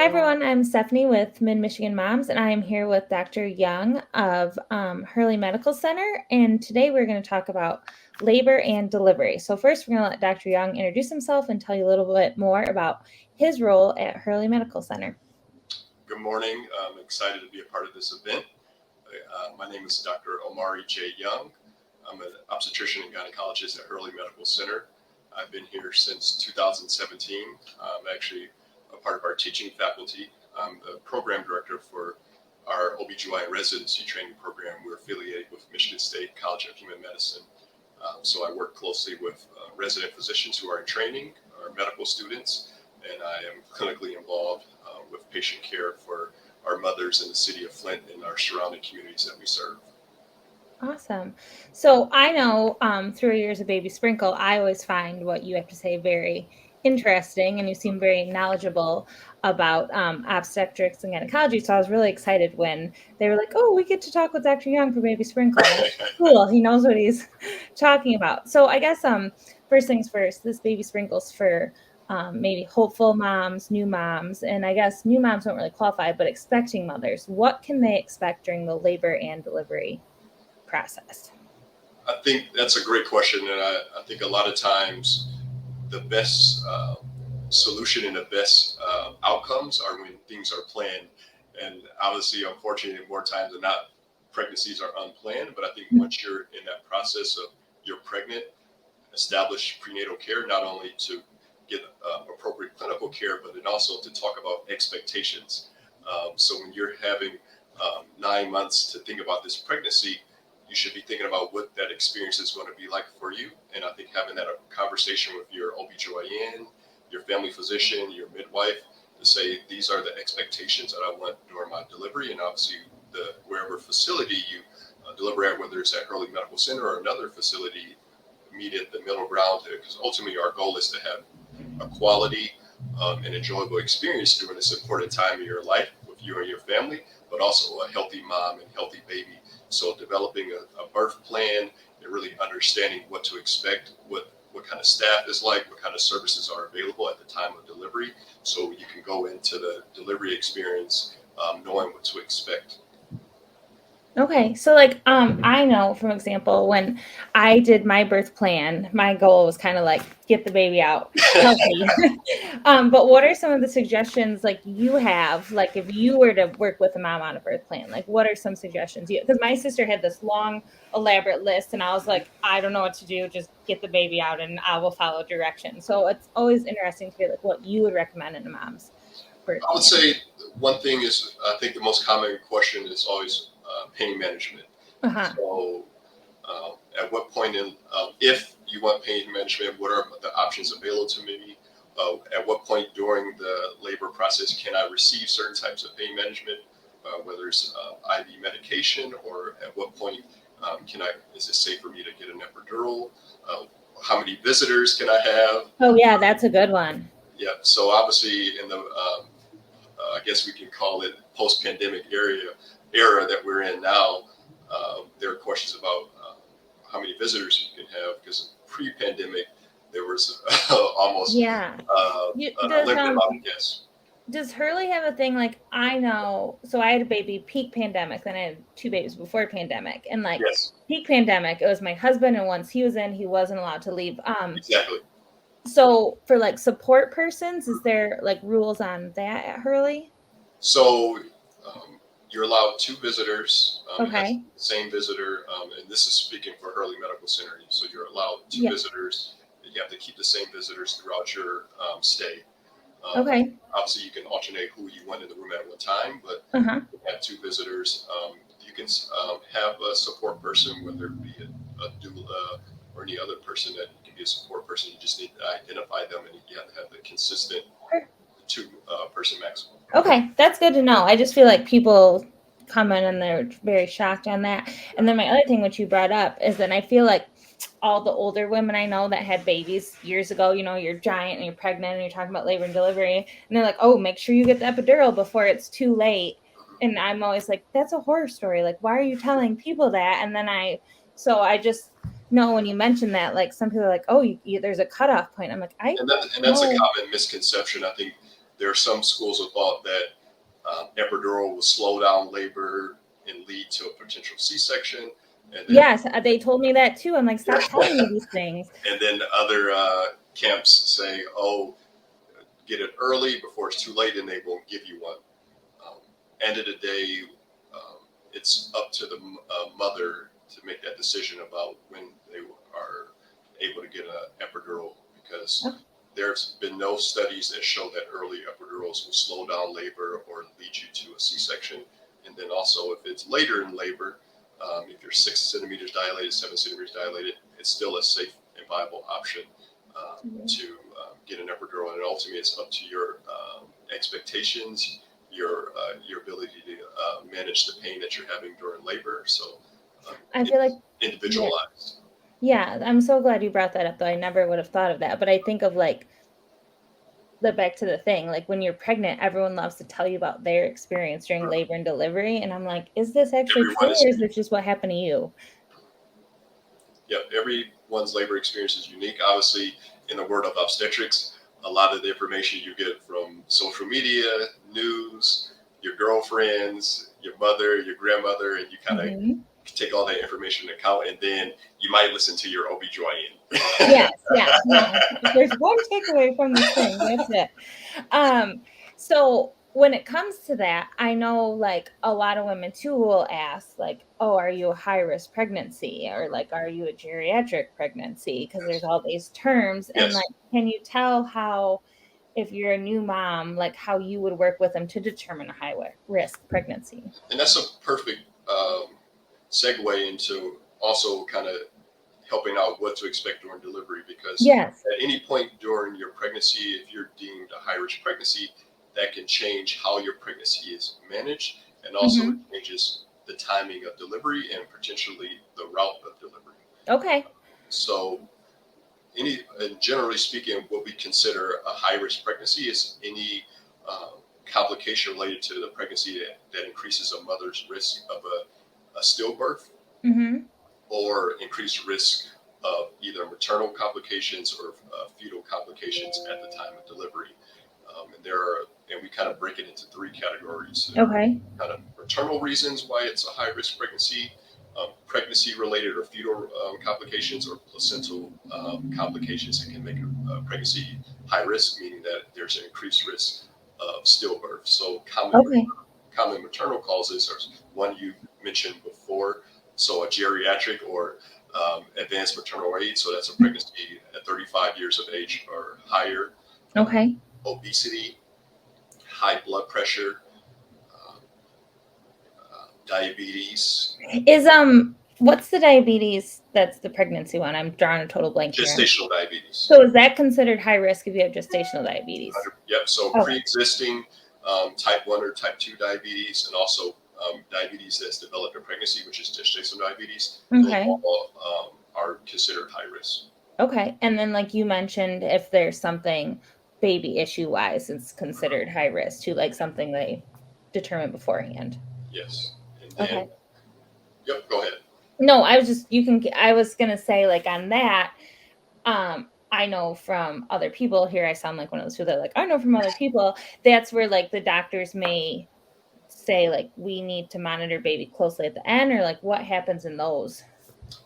everyone, I'm Stephanie with Mid-Michigan Moms, and I am here with Dr. Young of Hurley Medical Center, and today we're going to talk about labor and delivery. So first, we're going to let Dr. Young introduce himself and tell you a little bit more about his role at Hurley Medical Center. Good morning. I'm excited to be a part of this event. My name is Dr. Omari J. Young. I'm an obstetrician and gynecologist at Hurley Medical Center. I've been here since 2017. I'm actually a part of our teaching faculty. I'm the program director for our OBGYN residency training program. We're affiliated with Michigan State College of Human Medicine. So I work closely with resident physicians who are in training, our medical students, and I am clinically involved with patient care for our mothers in the city of Flint and our surrounding communities that we serve. Awesome. So I know through your years of Baby Sprinkle, I always find what you have to say very interesting, and you seem very knowledgeable about obstetrics and gynecology. So I was really excited when they were like, "Oh, we get to talk with Dr. Young for Baby Sprinkle." Cool. He knows what he's talking about. So I guess first things first, this Baby Sprinkle's for maybe hopeful moms, new moms, and I guess new moms don't really qualify, but expecting mothers. What can they expect during the labor and delivery process? I think that's a great question, and I think a lot of times the best solution and the best outcomes are when things are planned. And obviously, unfortunately, more times than not, pregnancies are unplanned. But I think once you're in that process of you're pregnant, establish prenatal care, not only to get appropriate clinical care, but then also to talk about expectations. So when you're having 9 months to think about this pregnancy, you should be thinking about what that experience is going to be like for you. And I think having that conversation with your OBGYN, your family physician, your midwife, to say these are the expectations that I want during my delivery. And obviously, wherever facility you deliver at, whether it's at Hurley Medical Center or another facility, meet at the middle ground, because ultimately our goal is to have a quality and enjoyable experience during this important time of your life with you and your family, but also a healthy mom and healthy baby. So developing a birth plan and really understanding what to expect, what kind of staff is like, what kind of services are available at the time of delivery, so you can go into the delivery experience knowing what to expect. Okay, so like I know, from example, when I did my birth plan, my goal was kind of like get the baby out healthy. But what are some of the suggestions like you have, like if you were to work with a mom on a birth plan, like what are some suggestions? Because my sister had this long, elaborate list, and I was like, I don't know what to do, just get the baby out, and I will follow directions. So it's always interesting to hear like what you would recommend in a mom's birth I would plan. say one thing is, I think the most common question is always pain management. So at what point if you want pain management, what are the options available to me? At what point during the labor process can I receive certain types of pain management, whether it's IV medication, or at what point is it safe for me to get an epidural? How many visitors can I have? Oh yeah, that's a good one. Yeah, so obviously in the I guess we can call it post-pandemic era that we're in now, there are questions about how many visitors you can have, because pre-pandemic there was almost unlimited amount of guests. Does Hurley have a thing like, I know, so I had a baby peak pandemic, then I had 2 babies before pandemic, and like Yes. Peak pandemic, it was my husband, and once he was in, he wasn't allowed to leave. Exactly. So for like support persons, is there like rules on that at Hurley? So you're allowed 2 visitors. Okay. The same visitor, and this is speaking for Hurley Medical Center. So you're allowed 2 visitors. You have to keep the same visitors throughout your stay. Okay. Obviously, you can alternate who you want in the room at one time, but you have 2 visitors. You can have a support person, whether it be a doula or any other person that can be a support person. You just need to identify them, and you have to have the consistent 2 person maximum. Okay, that's good to know. I just feel like people come in and they're very shocked on that. And then my other thing, which you brought up, is that I feel like all the older women I know that had babies years ago, you know, you're giant and you're pregnant and you're talking about labor and delivery, and they're like, oh, make sure you get the epidural before it's too late. And I'm always like, that's a horror story. Like, why are you telling people that? And then I just know when you mention that, like some people are like, oh, there's a cutoff point. I'm like, and that's a common misconception. I think There are some schools of thought that epidural will slow down labor and lead to a potential C-section. And then, Yes, they told me that too. I'm like, stop telling me these things. and then other camps say, oh, get it early before it's too late, and they won't give you one. Um, End of the day, it's up to the mother to make that decision about when they are able to get an epidural, because Oh, there's been no studies that show that early epidurals will slow down labor or lead you to a C-section. And then also, if it's later in labor, if you're 6 centimeters dilated, 7 centimeters dilated, it's still a safe and viable option to get an epidural. And ultimately, it's up to your expectations, your ability to manage the pain that you're having during labor. So I feel like, yeah, individualized. yeah. I'm so glad you brought that up, though. I never would have thought of that. But I think of like the back to the thing, like when you're pregnant, everyone loves to tell you about their experience during labor and delivery. And I'm like, is this actually Everyone true, is or is it just what happened to you? Yeah, everyone's labor experience is unique. Obviously, in the world of obstetrics, a lot of the information you get from social media, news, your girlfriends, your mother, your grandmother, and you kind of Hmm. take all that information into account, and then you might listen to your OB/GYN. Yes, yes, yes. If there's one takeaway from this thing, that's it. So when it comes to that, I know like a lot of women too will ask, like, oh, are you a high risk pregnancy? Or like, are you a geriatric pregnancy? Because there's all these terms. And like, Yes, can you tell how, if you're a new mom, like how you would work with them to determine a high risk pregnancy? and that's a perfect segue into also kind of helping out what to expect during delivery, because Yes. at any point during your pregnancy, if you're deemed a high risk pregnancy, that can change how your pregnancy is managed, and also it Hmm. changes the timing of delivery and potentially the route of delivery. Okay. So, and generally speaking, what we consider a high risk pregnancy is any complication related to the pregnancy that increases a mother's risk of a stillbirth, Hmm. or increased risk of either maternal complications or fetal complications at the time of delivery. And we kind of break it into three categories: Okay. kind of maternal reasons why it's a high risk pregnancy, pregnancy related or fetal complications, or placental complications that can make a pregnancy high risk, meaning that there's an increased risk of stillbirth. So Okay. common maternal causes are one you mentioned before, so a geriatric or advanced maternal age. So that's a pregnancy at 35 years of age or higher. Um, Okay. Obesity, high blood pressure, uh, diabetes, Is what's the diabetes that's the pregnancy one? I'm drawing a total blank here. gestational diabetes. So is that considered high risk if you have gestational diabetes? Yep. So Okay. pre-existing type 1 or type 2 diabetes, and also diabetes that's developed in pregnancy, which is gestational diabetes, those Okay. all are considered high risk. Okay. And then like you mentioned, if there's something baby issue wise, it's considered high risk too, like something they determine beforehand. Yes. And then, Okay. yep, go ahead. No, I was just, you can, I was gonna say like on that, I know from other people here, I sound like one of those people that are like, I know from other people, that's where like the doctors may say like we need to monitor baby closely at the end, or like what happens in those?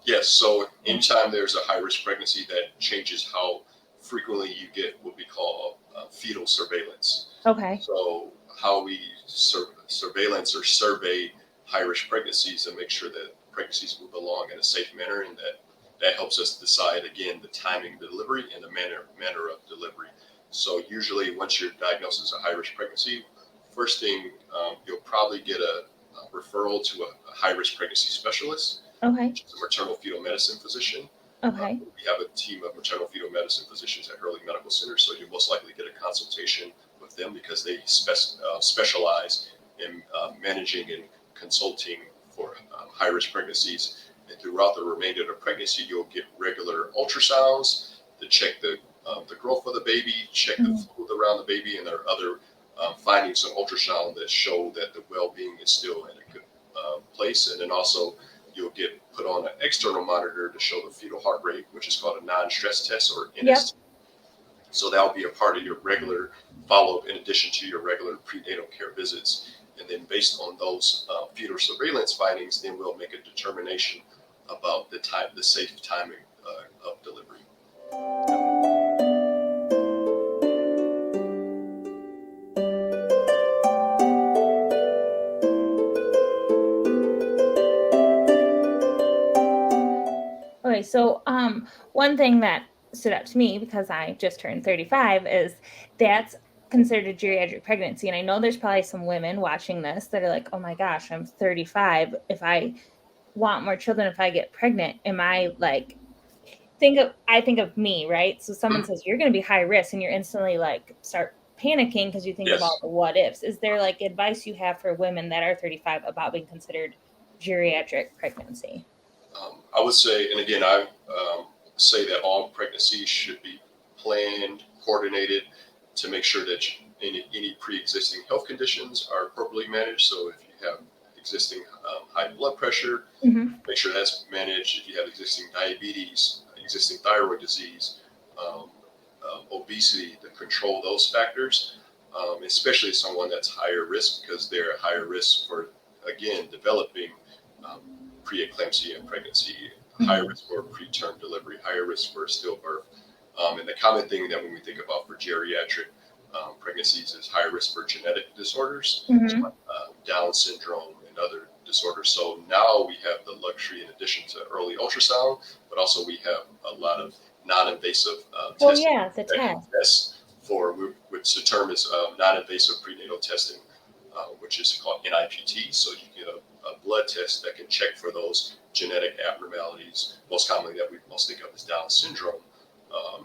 Yes. So anytime there's a high risk pregnancy, that changes how frequently you get what we call fetal surveillance. Okay. So how we surveillance or survey high risk pregnancies and make sure that pregnancies move along in a safe manner, and that helps us decide again the timing of delivery and the manner of delivery. So usually, once you're diagnosed as a high risk pregnancy, first thing you'll probably get a referral to a high risk pregnancy specialist, Okay. which is a maternal fetal medicine physician. Okay. We have a team of maternal fetal medicine physicians at Hurley Medical Center, so you most likely get a consultation with them because they specialize in managing and consulting for high risk pregnancies. And throughout the remainder of the pregnancy, you'll get regular ultrasounds to check the growth of the baby, check the Mhm. fluid around the baby, and there are other findings on ultrasound that show that the well being is still in a good place. And then also, you'll get put on an external monitor to show the fetal heart rate, which is called a non stress test, or Yep. NST. So that'll be a part of your regular follow-up in addition to your regular prenatal care visits. And then based on those fetal surveillance findings, then we'll make a determination about the safe timing of delivery. Okay, so one thing that stood out to me because I just turned 35 is that's considered a geriatric pregnancy. And I know there's probably some women watching this that are like, oh my gosh, I'm 35. If I want more children, if I get pregnant, am I like, I think of me, right? So someone Mhm. says you're going to be high risk and you're instantly like start panicking because you think of all Yes. the what ifs. Is there like advice you have for women that are 35 about being considered geriatric pregnancy? I would say, and again, I say that all pregnancies should be planned, coordinated to make sure that any pre-existing health conditions are appropriately managed. So if you have existing high blood pressure, Hmm. make sure that's managed. If you have existing diabetes, existing thyroid disease, um, obesity, to control those factors, especially someone that's higher risk because they're at higher risk for, again, developing um, preeclampsia and pregnancy, higher Hmm. risk for preterm delivery, higher risk for stillbirth. And the common thing that when we think about for geriatric pregnancies is higher risk for genetic disorders, so Hmm. like, Down syndrome and other disorders. So now we have the luxury, in addition to early ultrasound, but also we have a lot of non-invasive Well, testing yeah, the that can test. test for, which the term is non-invasive prenatal testing, which is called NIPT. So you get a blood test that can check for those genetic abnormalities. Most commonly that we most think of as Down syndrome,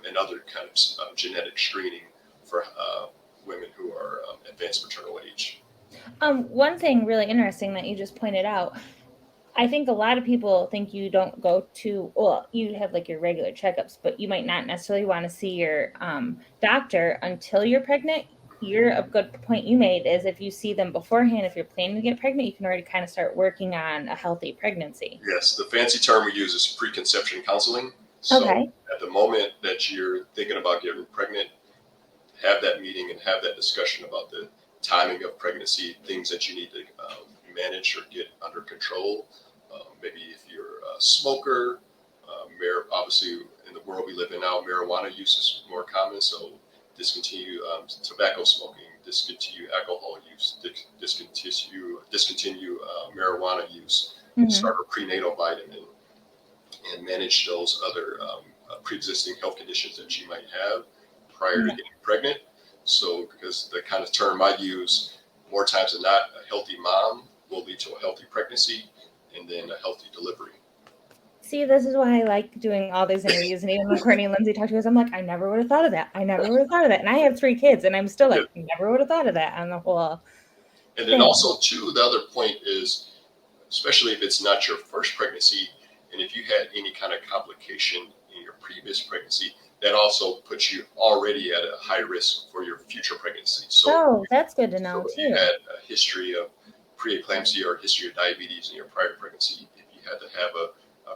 and other kinds of genetic screening for women who are advanced maternal age. One thing really interesting that you just pointed out, I think a lot of people think you don't go to, well, you have like your regular checkups, but you might not necessarily want to see your doctor until you're pregnant. You're a good point you made is if you see them beforehand, if you're planning to get pregnant, you can already kind of start working on a healthy pregnancy. Yes, the fancy term we use is preconception counseling. So Okay. at the moment that you're thinking about getting pregnant, have that meeting and have that discussion about the timing of pregnancy, things that you need to manage or get under control. Maybe if you're a smoker, obviously in the world we live in now, marijuana use is more common. So discontinue tobacco smoking, discontinue alcohol use, discontinue marijuana use, start Hmm. a prenatal vitamin, and manage those other pre-existing health conditions that you might have prior to Yeah. getting pregnant. So, because the kind of term I use, more times than not, a healthy mom will lead to a healthy pregnancy and then a healthy delivery. See, this is why I like doing all these interviews. And even when Courtney and Lindsay talk to us, I'm like, I never would have thought of that. I never would have thought of that. And I have 3 kids, and I'm still Yeah. like, never would have thought of that on the whole And then thing. also, too, the other point is, especially if it's not your first pregnancy, and if you had any kind of complication in your previous pregnancy, that also puts you already at a high risk for your future pregnancy. So, Oh, that's good to so know if you too. had a history of preeclampsia or a history of diabetes in your prior pregnancy, if you had to have a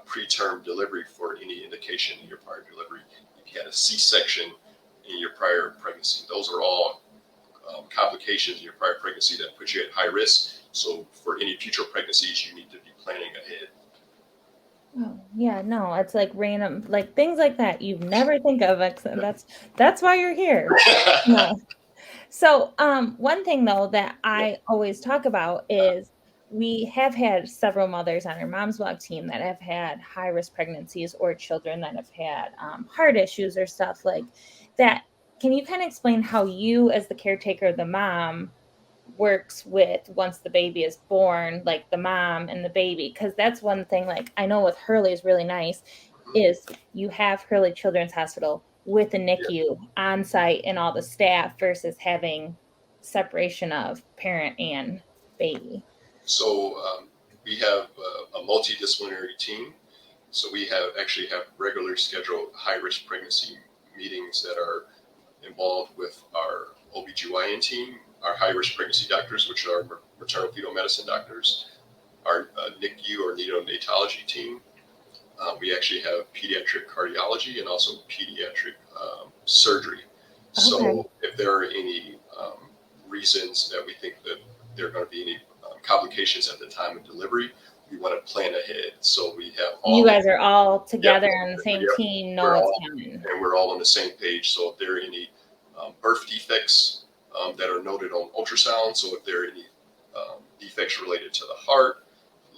preterm delivery for any indication in your prior delivery, if you had a C-section in your prior pregnancy, those are all complications in your prior pregnancy that put you at high risk. So for any future pregnancies, you need to be planning ahead. Oh, yeah, no, it's like random, like things like that you never think of. That's why you're here. No. So, one thing though that I always talk about is we have had several mothers on our Mom's Blog team that have had high risk pregnancies or children that have had heart issues or stuff like that. Can you kind of explain how you, as the caretaker of the mom, works with once the baby is born, like the mom and the baby? Because that's one thing, like I know with Hurley is really nice, is you have Hurley Children's Hospital with a Yeah. NICU on site and all the staff versus having separation of parent and baby. So we have a multidisciplinary team. So we have actually have regular scheduled high risk pregnancy meetings that are involved with our OBGYN team, our high risk pregnancy doctors, which are maternal fetal medicine doctors, our NICU or neonatology team. We actually have pediatric cardiology and also pediatric surgery. Okay. So if there are any reasons that we think that there are going to be any complications at the time of delivery, we want to plan ahead. So we have You all of, guys are all yep, together on the same yep, team, know we're what's all, coming. and we're all on the same page. So if there are any birth defects that are noted on ultrasound, so if there are any defects related to the heart,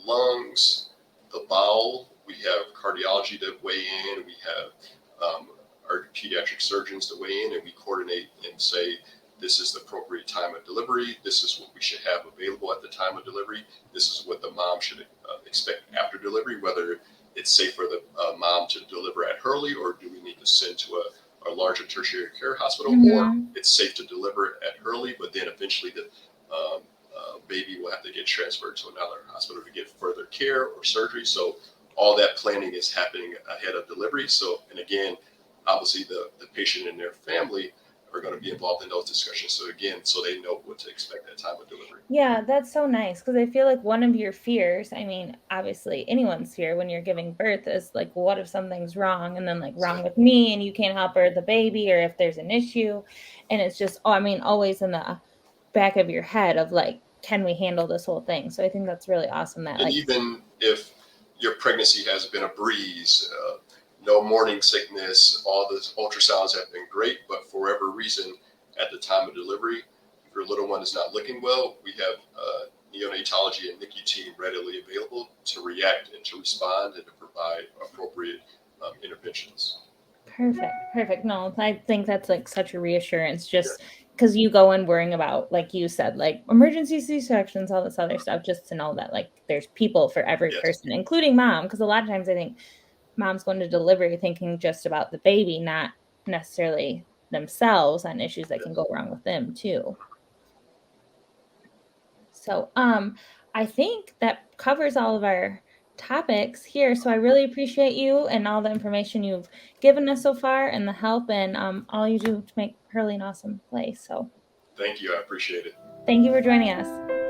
lungs, the bowel, we have cardiology to weigh in, we have our pediatric surgeons to weigh in, and we coordinate and say, this is the appropriate time of delivery, this is what we should have available at the time of delivery, this is what the mom should expect after delivery, whether it's safe for the mom to deliver at Hurley, or do we need to send to a larger tertiary care hospital, or Mm-hmm. it's safe to deliver at Hurley, but then eventually the baby will have to get transferred to another hospital to get further care or surgery. So all that planning is happening ahead of delivery. So, and again, obviously the patient and their family are going to be involved in those discussions. So again, so they know what to expect at time of delivery. Yeah, that's so nice because I feel like one of your fears, I mean, obviously anyone's fear when you're giving birth is like, what if something's wrong and then like wrong with me and you can't help her the baby or if there's an issue. And it's just, oh, I mean, always in the back of your head of like, can we handle this whole thing? So I think that's really awesome that And like, even if your pregnancy has been a breeze, no morning sickness, all the ultrasounds have been great, but for whatever reason, at the time of delivery, if your little one is not looking well, we have neonatology and NICU team readily available to react and to respond and to provide appropriate interventions. perfect, perfect. No, I think that's like such a reassurance Yeah. just because you go in worrying about, like you said, like emergency C-sections, all this other stuff, just to know that like there's people for every Yes. person, including mom. Because a lot of times I think mom's going to delivery thinking just about the baby, not necessarily themselves on issues that can Yes. go wrong with them too. So, I think that covers all of our topics here. So I really appreciate you and all the information you've given us so far and the help and all you do to make Hurley an awesome place. So Thank you. I appreciate it. thank you for joining us.